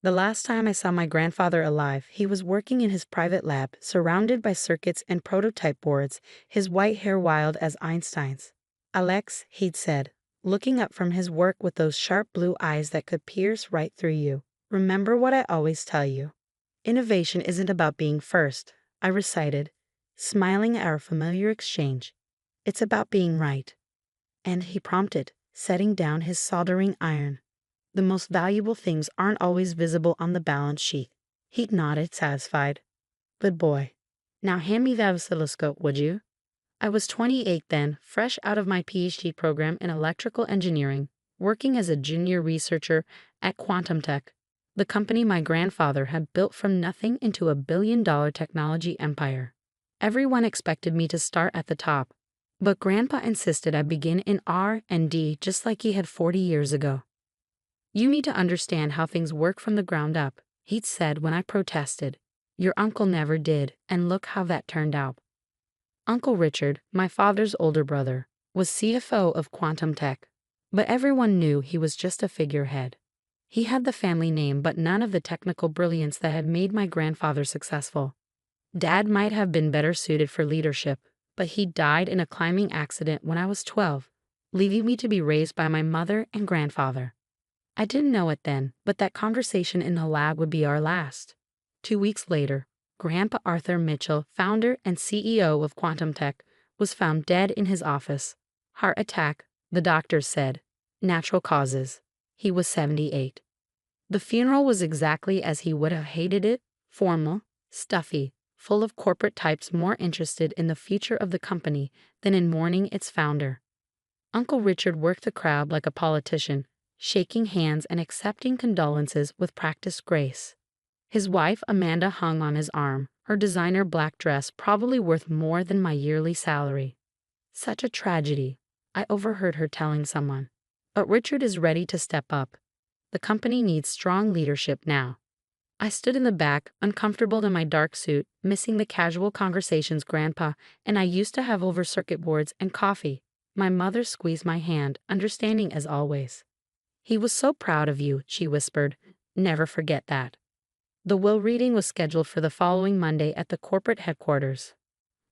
The last time I saw my grandfather alive, he was working in his private lab, surrounded by circuits and prototype boards, his white hair wild as Einstein's. Alex, he'd said, looking up from his work with those sharp blue eyes that could pierce right through you. Remember what I always tell you. Innovation isn't about being first, I recited, smiling at our familiar exchange. It's about being right. And he prompted, setting down his soldering iron. The most valuable things aren't always visible on the balance sheet. He nodded, satisfied. Good boy. Now hand me that oscilloscope, would you? I was 28 then, fresh out of my PhD program in electrical engineering, working as a junior researcher at Quantum Tech, the company my grandfather had built from nothing into a billion-dollar technology empire. Everyone expected me to start at the top, but Grandpa insisted I begin in R&D just like he had 40 years ago. You need to understand how things work from the ground up, he'd said when I protested. Your uncle never did, and look how that turned out. Uncle Richard, my father's older brother, was CFO of Quantum Tech, but everyone knew he was just a figurehead. He had the family name but none of the technical brilliance that had made my grandfather successful. Dad might have been better suited for leadership, but he died in a climbing accident when I was 12, leaving me to be raised by my mother and grandfather. I didn't know it then, but that conversation in the lab would be our last. 2 weeks later, Grandpa Arthur Mitchell, founder and CEO of Quantum Tech, was found dead in his office. Heart attack, the doctors said. Natural causes. He was 78. The funeral was exactly as he would have hated it, formal, stuffy, full of corporate types more interested in the future of the company than in mourning its founder. Uncle Richard worked the crowd like a politician, shaking hands and accepting condolences with practiced grace. His wife Amanda hung on his arm, her designer black dress probably worth more than my yearly salary. Such a tragedy, I overheard her telling someone. But Richard is ready to step up. The company needs strong leadership now. I stood in the back, uncomfortable in my dark suit, missing the casual conversations Grandpa and I used to have over circuit boards and coffee. My mother squeezed my hand, understanding as always. He was so proud of you, she whispered. Never forget that. The will reading was scheduled for the following Monday at the corporate headquarters.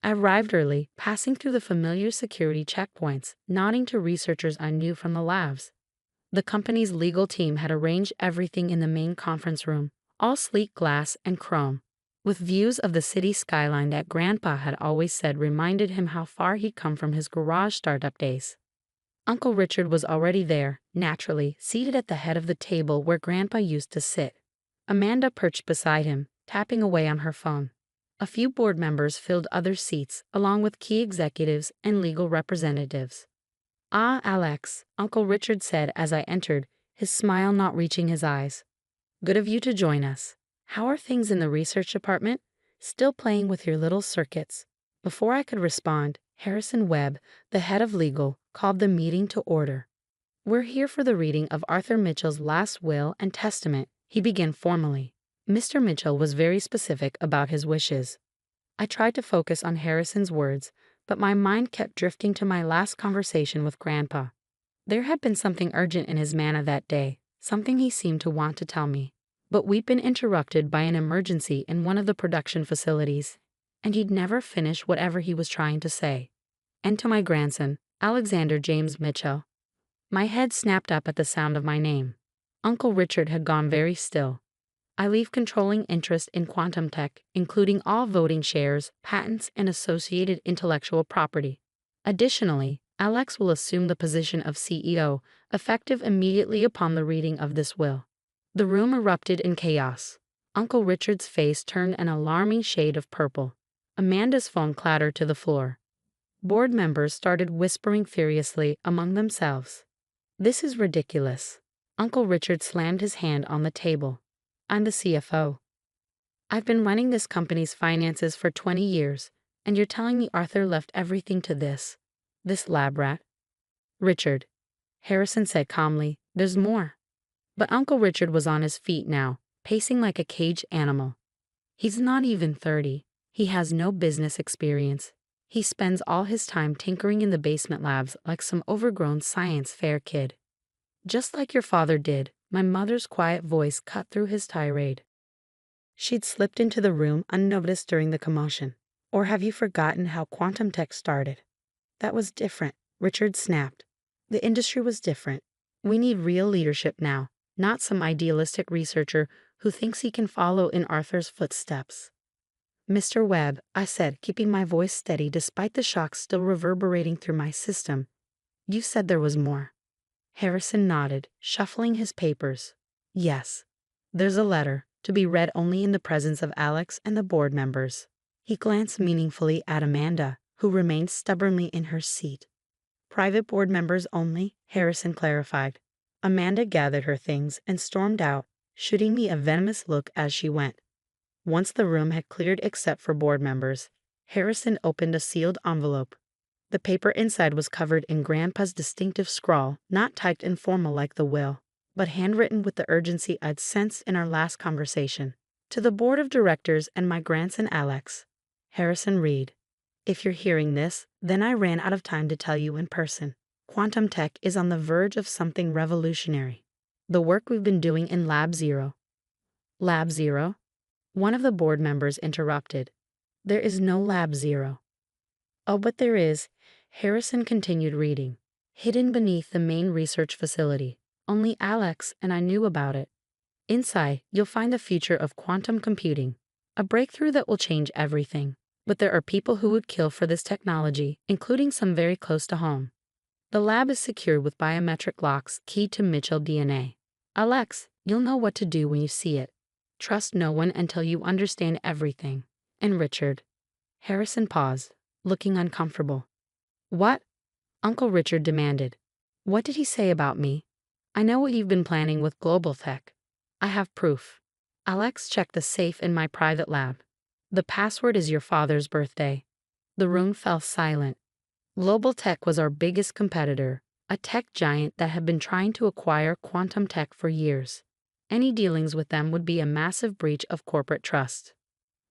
I arrived early, passing through the familiar security checkpoints, nodding to researchers I knew from the labs. The company's legal team had arranged everything in the main conference room, all sleek glass and chrome, with views of the city skyline that Grandpa had always said reminded him how far he'd come from his garage startup days. Uncle Richard was already there, naturally, seated at the head of the table where Grandpa used to sit. Amanda perched beside him, tapping away on her phone. A few board members filled other seats, along with key executives and legal representatives. Ah, Alex, Uncle Richard said as I entered, his smile not reaching his eyes. Good of you to join us. How are things in the research department? Still playing with your little circuits. Before I could respond, Harrison Webb, the head of legal, called the meeting to order. We're here for the reading of Arthur Mitchell's last will and testament, he began formally. Mr. Mitchell was very specific about his wishes. I tried to focus on Harrison's words, but my mind kept drifting to my last conversation with Grandpa. There had been something urgent in his manner that day, something he seemed to want to tell me. But we'd been interrupted by an emergency in one of the production facilities, and he'd never finish whatever he was trying to say. And to my grandson, Alexander James Mitchell. My head snapped up at the sound of my name. Uncle Richard had gone very still. I leave controlling interest in Quantum Tech, including all voting shares, patents, and associated intellectual property. Additionally, Alex will assume the position of CEO, effective immediately upon the reading of this will. The room erupted in chaos. Uncle Richard's face turned an alarming shade of purple. Amanda's phone clattered to the floor. Board members started whispering furiously among themselves. This is ridiculous. Uncle Richard slammed his hand on the table. I'm the CFO. I've been running this company's finances for 20 years, and you're telling me Arthur left everything to this lab rat? Richard, Harrison said calmly, there's more. But Uncle Richard was on his feet now, pacing like a caged animal. He's not even 30. He has no business experience. He spends all his time tinkering in the basement labs like some overgrown science fair kid. Just like your father did, My mother's quiet voice cut through his tirade. She'd slipped into the room unnoticed during the commotion. Or have you forgotten how quantum tech started? That was different, Richard snapped. The industry was different. We need real leadership now, not some idealistic researcher who thinks he can follow in Arthur's footsteps. Mr. Webb, I said, keeping my voice steady despite the shock still reverberating through my system. You said there was more. Harrison nodded, shuffling his papers. Yes. There's a letter, to be read only in the presence of Alex and the board members. He glanced meaningfully at Amanda, who remained stubbornly in her seat. Private board members only, Harrison clarified. Amanda gathered her things and stormed out, shooting me a venomous look as she went. Once the room had cleared except for board members, Harrison opened a sealed envelope. The paper inside was covered in Grandpa's distinctive scrawl, not typed in formal like the will, but handwritten with the urgency I'd sensed in our last conversation. To the board of directors and my grandson Alex. Harrison read. If you're hearing this, then I ran out of time to tell you in person. Quantum tech is on the verge of something revolutionary. The work we've been doing in Lab Zero. Lab Zero? One of the board members interrupted. There is no Lab Zero. Oh, but there is. Harrison continued reading. Hidden beneath the main research facility. Only Alex and I knew about it. Inside, you'll find the future of quantum computing. A breakthrough that will change everything. But there are people who would kill for this technology, including some very close to home. The lab is secured with biometric locks keyed to Mitchell DNA. Alex, you'll know what to do when you see it. Trust no one until you understand everything. And Richard. Harrison paused, looking uncomfortable. What? Uncle Richard demanded. What did he say about me? I know what you've been planning with Global Tech. I have proof. Alex checked the safe in my private lab. The password is your father's birthday. The room fell silent. Global Tech was our biggest competitor, a tech giant that had been trying to acquire quantum tech for years. Any dealings with them would be a massive breach of corporate trust.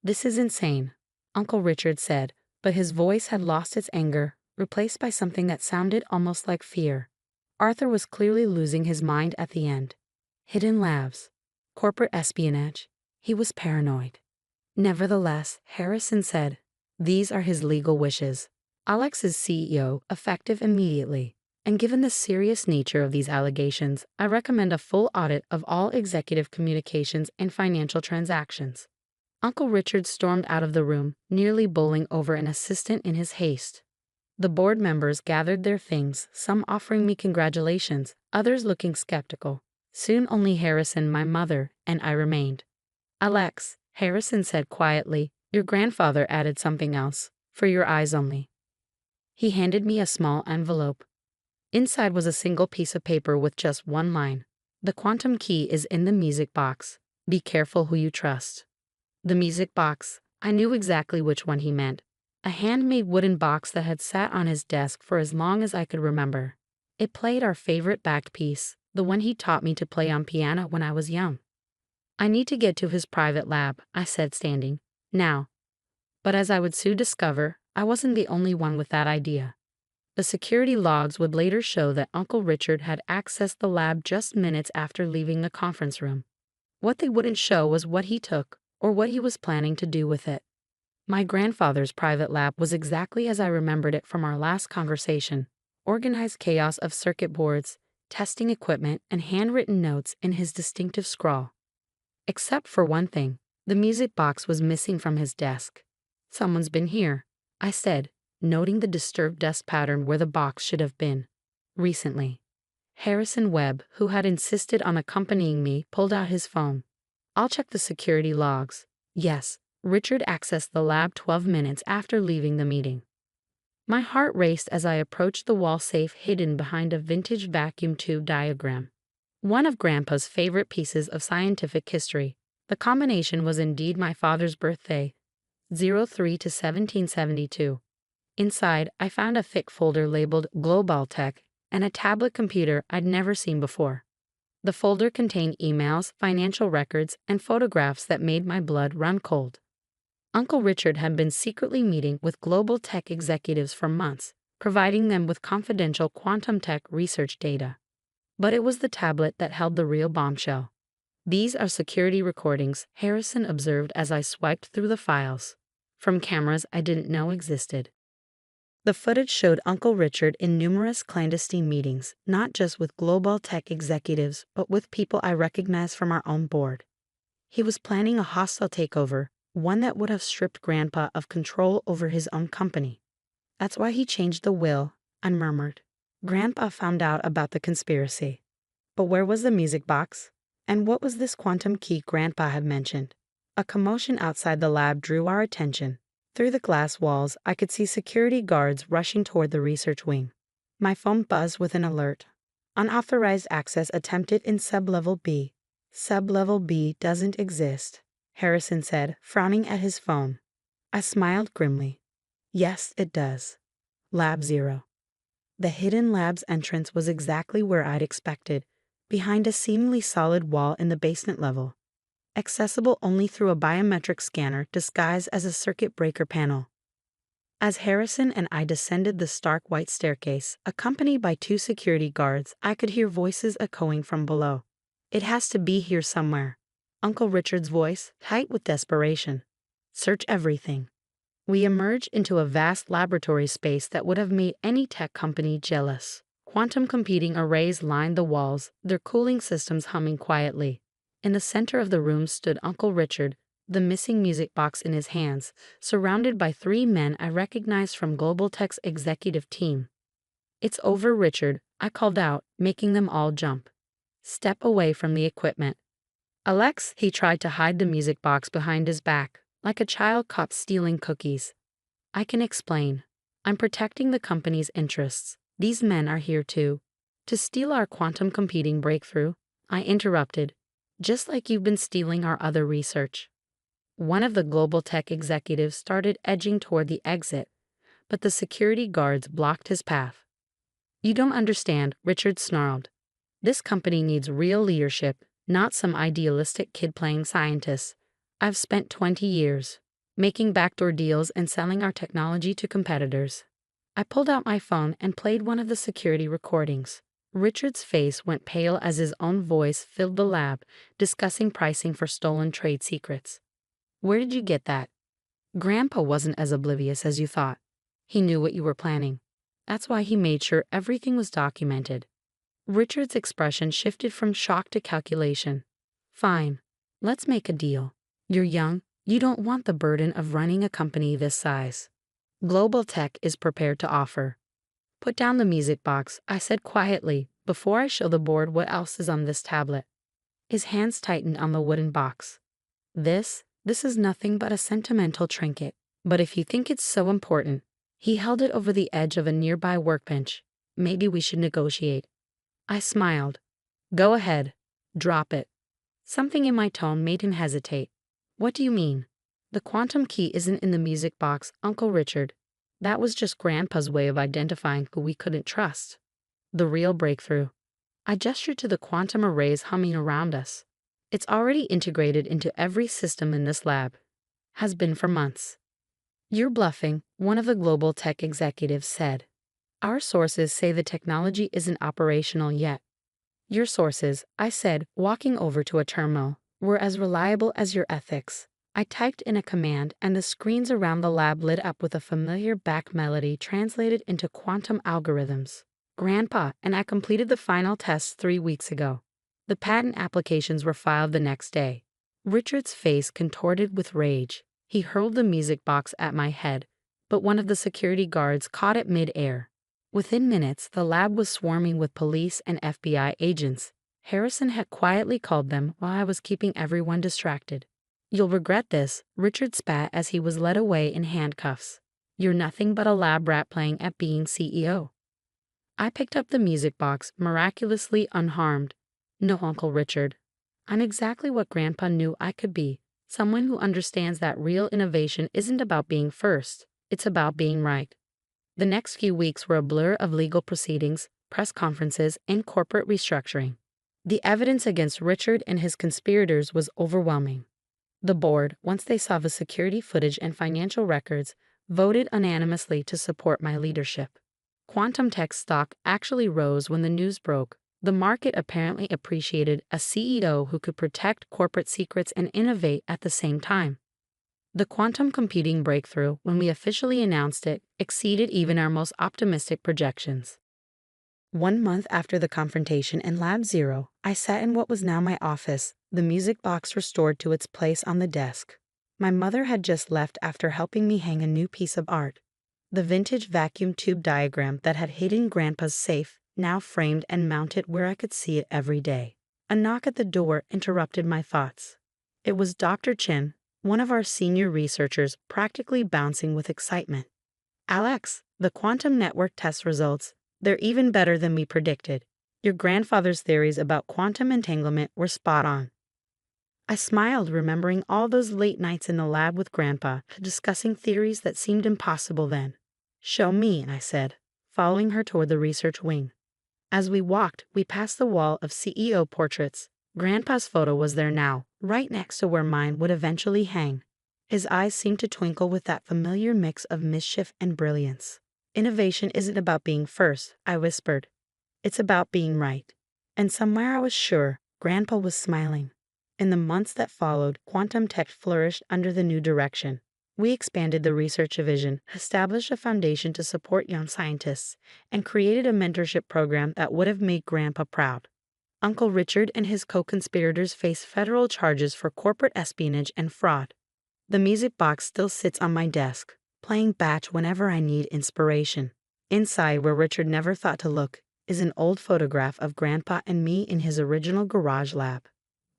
This is insane, Uncle Richard said, but his voice had lost its anger, replaced by something that sounded almost like fear. Arthur was clearly losing his mind at the end. Hidden labs. Corporate espionage. He was paranoid. Nevertheless, Harrison said, these are his legal wishes. Alex is CEO, effective immediately. And given the serious nature of these allegations, I recommend a full audit of all executive communications and financial transactions. Uncle Richard stormed out of the room, nearly bowling over an assistant in his haste. The board members gathered their things, some offering me congratulations, others looking skeptical. Soon only Harrison, my mother, and I remained. Alex, Harrison said quietly, your grandfather added something else, for your eyes only. He handed me a small envelope. Inside was a single piece of paper with just one line. The quantum key is in the music box. Be careful who you trust. The music box. I knew exactly which one he meant. A handmade wooden box that had sat on his desk for as long as I could remember. It played our favorite back piece, the one he taught me to play on piano when I was young. I need to get to his private lab, I said, standing. Now. But as I would soon discover, I wasn't the only one with that idea. The security logs would later show that Uncle Richard had accessed the lab just minutes after leaving the conference room. What they wouldn't show was what he took, or what he was planning to do with it. My grandfather's private lab was exactly as I remembered it from our last conversation. Organized chaos of circuit boards, testing equipment, and handwritten notes in his distinctive scrawl. Except for one thing, the music box was missing from his desk. Someone's been here, I said, noting the disturbed desk pattern where the box should have been. Recently. Harrison Webb, who had insisted on accompanying me, pulled out his phone. I'll check the security logs. Yes, Richard accessed the lab 12 minutes after leaving the meeting. My heart raced as I approached the wall safe hidden behind a vintage vacuum tube diagram. One of Grandpa's favorite pieces of scientific history. The combination was indeed my father's birthday, 03 to 1772. Inside, I found a thick folder labeled Global Tech and a tablet computer I'd never seen before. The folder contained emails, financial records, and photographs that made my blood run cold. Uncle Richard had been secretly meeting with Global Tech executives for months, providing them with confidential quantum tech research data. But it was the tablet that held the real bombshell. "These are security recordings," Harrison observed as I swiped through the files, from cameras I didn't know existed. The footage showed Uncle Richard in numerous clandestine meetings, not just with global tech executives, but with people I recognized from our own board. He was planning a hostile takeover, one that would have stripped Grandpa of control over his own company. "That's why he changed the will," I murmured. Grandpa found out about the conspiracy. But where was the music box? And what was this quantum key Grandpa had mentioned? A commotion outside the lab drew our attention. Through the glass walls, I could see security guards rushing toward the research wing. My phone buzzed with an alert. "Unauthorized access attempted in Sublevel B." "Sublevel B doesn't exist," Harrison said, frowning at his phone. I smiled grimly. "Yes, it does. Lab 0. The hidden lab's entrance was exactly where I'd expected, behind a seemingly solid wall in the basement level, accessible only through a biometric scanner disguised as a circuit breaker panel. As Harrison and I descended the stark white staircase, accompanied by 2 security guards, I could hear voices echoing from below. "It has to be here somewhere." Uncle Richard's voice, tight with desperation. "Search everything." We emerged into a vast laboratory space that would have made any tech company jealous. Quantum computing arrays lined the walls, their cooling systems humming quietly. In the center of the room stood Uncle Richard, the missing music box in his hands, surrounded by 3 men I recognized from Global Tech's executive team. "It's over, Richard," I called out, making them all jump. "Step away from the equipment." Alex, he tried to hide the music box behind his back, like a child caught stealing cookies. "I can explain. I'm protecting the company's interests. These men are here to steal our quantum computing breakthrough," I interrupted. "Just like you've been stealing our other research." One of the Global Tech executives started edging toward the exit, but the security guards blocked his path. "You don't understand," Richard snarled. "This company needs real leadership, not some idealistic kid playing scientist. I've spent 20 years making backdoor deals and selling our technology to competitors." I pulled out my phone and played one of the security recordings. Richard's face went pale as his own voice filled the lab, discussing pricing for stolen trade secrets. "Where did you get that?" "Grandpa wasn't as oblivious as you thought. He knew what you were planning. That's why he made sure everything was documented." Richard's expression shifted from shock to calculation. "Fine. Let's make a deal. You're young. You don't want the burden of running a company this size. Global Tech is prepared to offer." "Put down the music box," I said quietly, "before I show the board what else is on this tablet." His hands tightened on the wooden box. This is nothing but a sentimental trinket. But if you think it's so important," he held it over the edge of a nearby workbench, "maybe we should negotiate." I smiled. "Go ahead. Drop it." Something in my tone made him hesitate. "What do you mean?" "The quantum key isn't in the music box, Uncle Richard. That was just Grandpa's way of identifying who we couldn't trust. The real breakthrough." I gestured to the quantum arrays humming around us. "It's already integrated into every system in this lab. Has been for months." "You're bluffing," one of the Global Tech executives said. "Our sources say the technology isn't operational yet." "Your sources," I said, walking over to a terminal, "were as reliable as your ethics." I typed in a command, and the screens around the lab lit up with a familiar back melody translated into quantum algorithms. "Grandpa and I completed the final tests 3 weeks ago." The patent applications were filed the next day. Richard's face contorted with rage. He hurled the music box at my head, but one of the security guards caught it mid-air. Within minutes, the lab was swarming with police and FBI agents. Harrison had quietly called them while I was keeping everyone distracted. "You'll regret this," Richard spat as he was led away in handcuffs. "You're nothing but a lab rat playing at being CEO." I picked up the music box, miraculously unharmed. "No, Uncle Richard. I'm exactly what Grandpa knew I could be. Someone who understands that real innovation isn't about being first, it's about being right." The next few weeks were a blur of legal proceedings, press conferences, and corporate restructuring. The evidence against Richard and his conspirators was overwhelming. The board, once they saw the security footage and financial records, voted unanimously to support my leadership. Quantum Tech's stock actually rose when the news broke, The market apparently appreciated a CEO who could protect corporate secrets and innovate at the same time. The quantum computing breakthrough, when we officially announced it, exceeded even our most optimistic projections. 1 month after the confrontation in Lab Zero, I sat in what was now my office, the music box restored to its place on the desk. My mother had just left after helping me hang a new piece of art. The vintage vacuum tube diagram that had hidden Grandpa's safe, now framed and mounted where I could see it every day. A knock at the door interrupted my thoughts. It was Dr. Chen, one of our senior researchers, practically bouncing with excitement. "Alex, the quantum network test results, they're even better than we predicted. Your grandfather's theories about quantum entanglement were spot on." I smiled, remembering all those late nights in the lab with Grandpa, discussing theories that seemed impossible then. "Show me," I said, following her toward the research wing. As we walked, we passed the wall of CEO portraits. Grandpa's photo was there now, right next to where mine would eventually hang. His eyes seemed to twinkle with that familiar mix of mischief and brilliance. "Innovation isn't about being first," I whispered. "It's about being right." And somewhere I was sure Grandpa was smiling. In the months that followed, quantum tech flourished under the new direction. We expanded the research division, established a foundation to support young scientists, and created a mentorship program that would have made Grandpa proud. Uncle Richard and his co-conspirators faced federal charges for corporate espionage and fraud. The music box still sits on my desk, playing Batch whenever I need inspiration. Inside, where Richard never thought to look, is an old photograph of Grandpa and me in his original garage lab.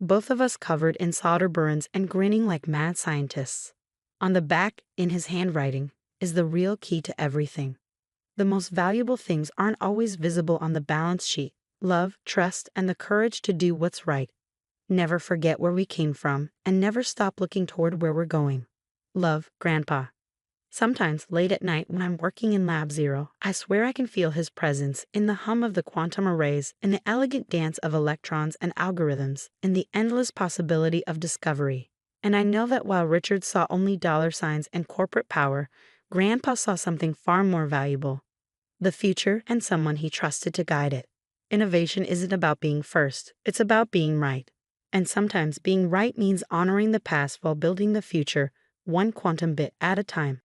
Both of us covered in solder burns and grinning like mad scientists. On the back, in his handwriting, is the real key to everything. The most valuable things aren't always visible on the balance sheet: love, trust, and the courage to do what's right. Never forget where we came from, and never stop looking toward where we're going. Love, Grandpa. Sometimes, late at night when I'm working in Lab Zero, I swear I can feel his presence in the hum of the quantum arrays, in the elegant dance of electrons and algorithms, in the endless possibility of discovery. And I know that while Richard saw only dollar signs and corporate power, Grandpa saw something far more valuable: the future and someone he trusted to guide it. Innovation isn't about being first, it's about being right. And sometimes being right means honoring the past while building the future, one quantum bit at a time.